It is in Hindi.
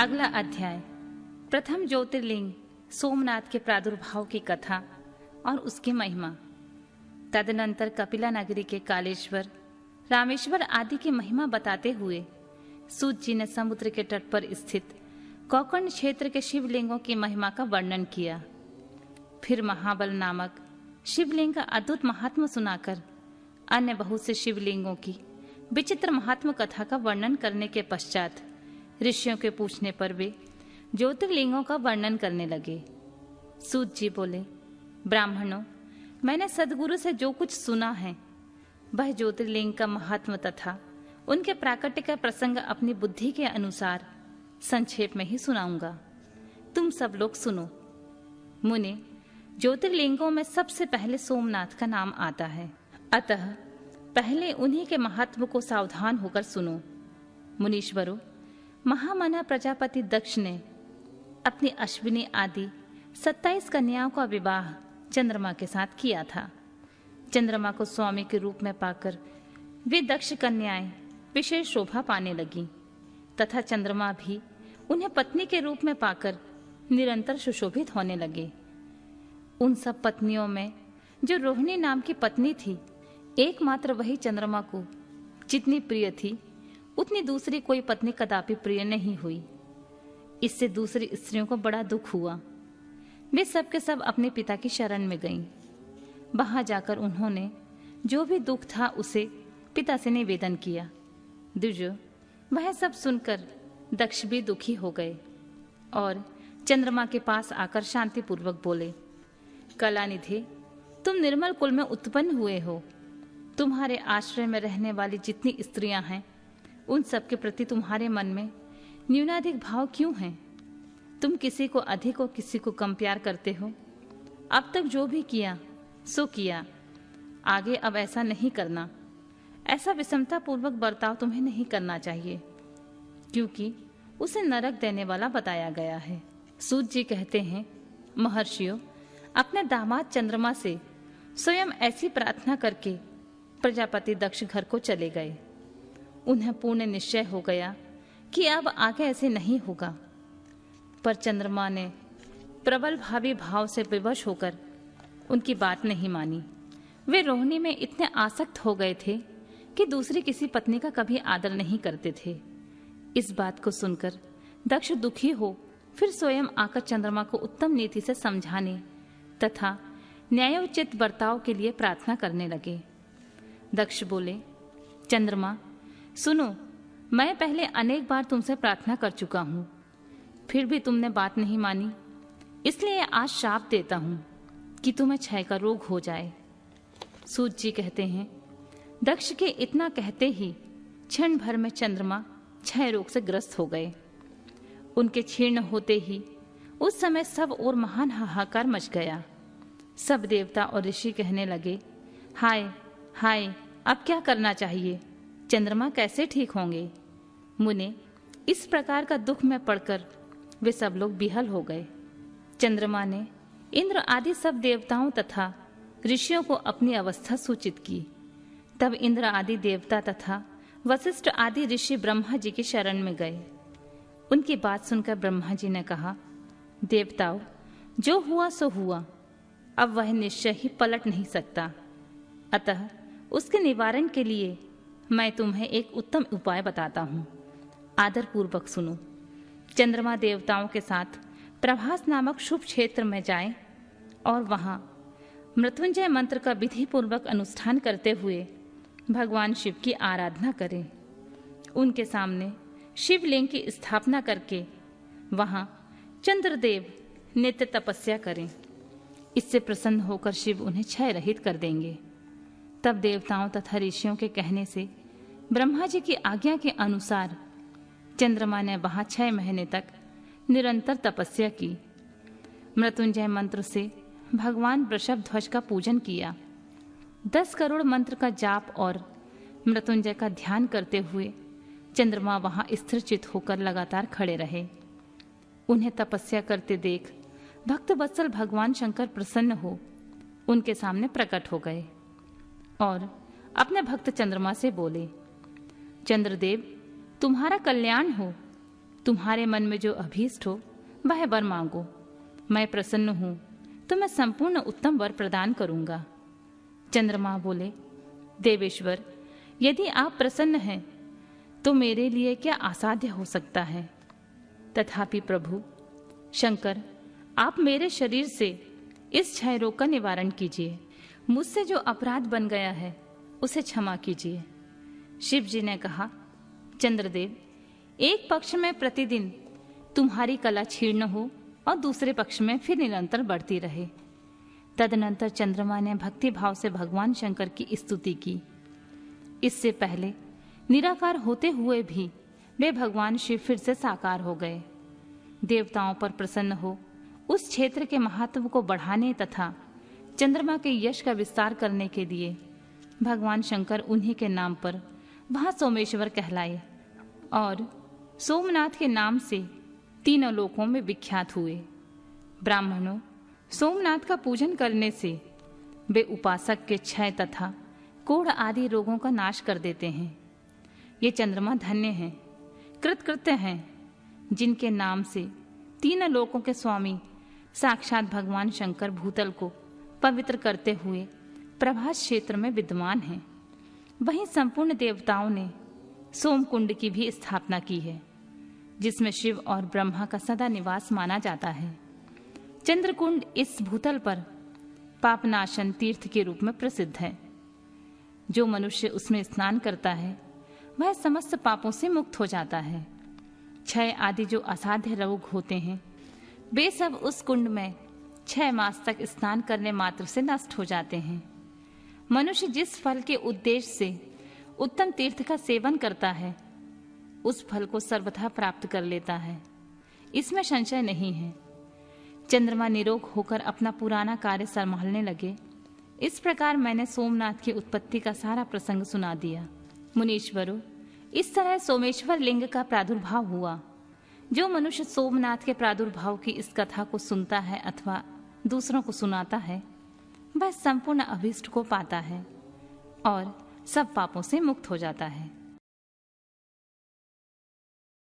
अगला अध्याय प्रथम ज्योतिर्लिंग सोमनाथ के प्रादुर्भाव की कथा और उसकी महिमा। तदनंतर कपिला नगरी के कालेश्वर, रामेश्वर आदि की महिमा बताते हुए सूत जी ने समुद्र के तट पर स्थित कोकर्ण क्षेत्र के शिवलिंगों की महिमा का वर्णन किया। फिर महाबल नामक शिवलिंग का अद्भुत महात्मा सुनाकर अन्य बहुत से शिवलिंगों की विचित्र महात्मा कथा का वर्णन करने के पश्चात ऋषियों के पूछने पर वे ज्योतिर्लिंगों का वर्णन करने लगे। सूत जी बोले, ब्राह्मणों, मैंने सदगुरु से जो कुछ सुना है वह ज्योतिर्लिंग का महात्मा तथा उनके प्राकट्य का प्रसंग अपनी बुद्धि के अनुसार संक्षेप में ही सुनाऊंगा। तुम सब लोग सुनो। मुने, ज्योतिर्लिंगों में सबसे पहले सोमनाथ का नाम आता है, अतः पहले उन्हीं के महात्म को सावधान होकर सुनो। मुनीश्वरों, महामना प्रजापति दक्ष ने अपनी अश्विनी आदि 27 कन्याओं का विवाह चंद्रमा के साथ किया था। चंद्रमा को स्वामी के रूप में पाकर वे दक्ष कन्याएं विशेष शोभा पाने लगीं तथा चंद्रमा भी उन्हें पत्नी के रूप में पाकर निरंतर सुशोभित होने लगे। उन सब पत्नियों में जो रोहिणी नाम की पत्नी थी, एकमात्र वही चंद्रमा को जितनी प्रिय थी उतनी दूसरी कोई पत्नी कदापि प्रिय नहीं हुई। इससे दूसरी स्त्रियों को बड़ा दुख हुआ। वे सब के सब अपने पिता की शरण में गईं। वहां जाकर उन्होंने जो भी दुख था उसे पिता से निवेदन किया। द्विजो, वह सब सुनकर दक्ष भी दुखी हो गए और चंद्रमा के पास आकर शांतिपूर्वक बोले, कलानिधि, तुम निर्मल कुल में उत्पन्न हुए हो। तुम्हारे आश्रय में रहने वाली जितनी स्त्रियां हैं उन सब के प्रति तुम्हारे मन में न्यूनाधिक भाव क्यों है? तुम किसी को अधिक और किसी को कम प्यार करते हो। अब तक जो भी किया सो किया, आगे अब ऐसा नहीं करना। ऐसा विषमता पूर्वक बर्ताव तुम्हें नहीं करना चाहिए, क्योंकि उसे नरक देने वाला बताया गया है। सूत जी कहते हैं, महर्षियों, अपने दामाद चंद्रमा से स्वयं ऐसी प्रार्थना करके प्रजापति दक्ष घर को चले गए। उन्हें पूर्ण निश्चय हो गया कि अब आगे ऐसे नहीं होगा, पर चंद्रमा ने प्रबल भावी भाव से विवश होकर उनकी बात नहीं मानी। वे रोहिणी में इतने आसक्त हो गए थे कि दूसरी किसी पत्नी का कभी आदर नहीं करते थे। इस बात को सुनकर दक्ष दुखी हो फिर स्वयं आकर चंद्रमा को उत्तम नीति से समझाने तथा न्यायोचित बर्ताव के लिए प्रार्थना करने लगे। दक्ष बोले, चंद्रमा, सुनो, मैं पहले अनेक बार तुमसे प्रार्थना कर चुका हूं, फिर भी तुमने बात नहीं मानी। इसलिए आज शाप देता हूं कि तुम्हें क्षय का रोग हो जाए। सूत जी कहते हैं, दक्ष के इतना कहते ही क्षण भर में चंद्रमा क्षय रोग से ग्रस्त हो गए। उनके क्षीण होते ही उस समय सब और महान हाहाकार मच गया। सब देवता और ऋषि कहने लगे, हाय हाय, अब क्या करना चाहिए? चंद्रमा कैसे ठीक होंगे? मुने, इस प्रकार का दुख में पड़कर वे सब लोग बिहल हो गए। चंद्रमा ने इंद्र आदि सब देवताओं तथा ऋषियों को अपनी अवस्था सूचित की। तब इंद्र आदि देवता तथा वशिष्ठ आदि ऋषि ब्रह्मा जी की शरण में गए। उनकी बात सुनकर ब्रह्मा जी ने कहा, देवताओं, जो हुआ सो हुआ, अब वह निश्चय ही पलट नहीं सकता। अतः उसके निवारण के लिए मैं तुम्हें एक उत्तम उपाय बताता हूं। आदर पूर्वक सुनो। चंद्रमा देवताओं के साथ प्रभास नामक शुभ क्षेत्र में जाएं और वहां मृत्युंजय मंत्र का विधि पूर्वक अनुष्ठान करते हुए भगवान शिव की आराधना करें। उनके सामने शिवलिंग की स्थापना करके वहां चंद्रदेव नित्य तपस्या करें। इससे प्रसन्न होकर शिव उन्हें क्षय रहित कर देंगे। तब देवताओं तथा ऋषियों के कहने से ब्रह्मा जी की आज्ञा के अनुसार चंद्रमा ने वहां 6 महीने तक निरंतर तपस्या की। मृत्युंजय मंत्र से भगवान वृषभ ध्वज का पूजन किया। 10 करोड़ मंत्र का जाप और मृत्युंजय का ध्यान करते हुए चंद्रमा वहां स्थिर चित होकर लगातार खड़े रहे। उन्हें तपस्या करते देख भक्त वत्सल भगवान शंकर प्रसन्न हो उनके सामने प्रकट हो गए और अपने भक्त चंद्रमा से बोले, चंद्रदेव, तुम्हारा कल्याण हो। तुम्हारे मन में जो अभीष्ट हो वह वर मांगो। मैं प्रसन्न हूँ तो मैं संपूर्ण उत्तम वर प्रदान करूंगा। चंद्रमा बोले, देवेश्वर, यदि आप प्रसन्न हैं तो मेरे लिए क्या असाध्य हो सकता है। तथापि प्रभु शंकर, आप मेरे शरीर से इस क्षय रोग का निवारण कीजिए। मुझसे जो अपराध बन गया है उसे क्षमा कीजिए। शिव जी ने कहा, चंद्रदेव, एक पक्ष में प्रतिदिन तुम्हारी कला क्षीर्ण हो और दूसरे पक्ष में फिर निरंतर बढ़ती रहे। तदनंतर चंद्रमा ने भक्ति भाव से भगवान शंकर की स्तुति की। इससे पहले निराकार होते हुए भी वे भगवान शिव फिर से साकार हो गए। देवताओं पर प्रसन्न हो उस क्षेत्र के महत्व को बढ़ाने तथा चंद्रमा के यश का विस्तार करने के लिए भगवान शंकर उन्हीं के नाम पर वहां सोमेश्वर कहलाए और सोमनाथ के नाम से तीनों लोकों में विख्यात हुए। ब्राह्मणों, सोमनाथ का पूजन करने से वे उपासक के क्षय तथा कोढ़ आदि रोगों का नाश कर देते हैं। ये चंद्रमा धन्य हैं, कृतकृत्य हैं, जिनके नाम से तीनों लोकों के स्वामी साक्षात भगवान शंकर भूतल को पवित्र करते हुए प्रभास क्षेत्र में विद्यमान हैं। वहीं संपूर्ण देवताओं ने सोमकुंड की भी स्थापना की है, जिसमें शिव और ब्रह्मा का सदा निवास माना जाता है। चंद्रकुंड इस भूतल पर पापनाशन तीर्थ के रूप में प्रसिद्ध है। जो मनुष्य उसमें स्नान करता है वह समस्त पापों से मुक्त हो जाता है। क्षय आदि जो असाध्य रोग होते हैं वे सब उस कुंड में 6 मास तक स्नान करने मात्र से नष्ट हो जाते हैं। मनुष्य जिस फल के उद्देश्य से उत्तम तीर्थ का सेवन करता है उस फल को सर्वथा प्राप्त कर लेता है, इसमें संशय नहीं है। चंद्रमा निरोग होकर अपना पुराना कार्य संभालने लगे। इस प्रकार मैंने सोमनाथ की उत्पत्ति का सारा प्रसंग सुना दिया। मुनीश्वरों, इस तरह सोमेश्वर लिंग का प्रादुर्भाव हुआ। जो मनुष्य सोमनाथ के प्रादुर्भाव की इस कथा को सुनता है अथवा दूसरों को सुनाता है वह संपूर्ण अभीष्ट को पाता है और सब पापों से मुक्त हो जाता है।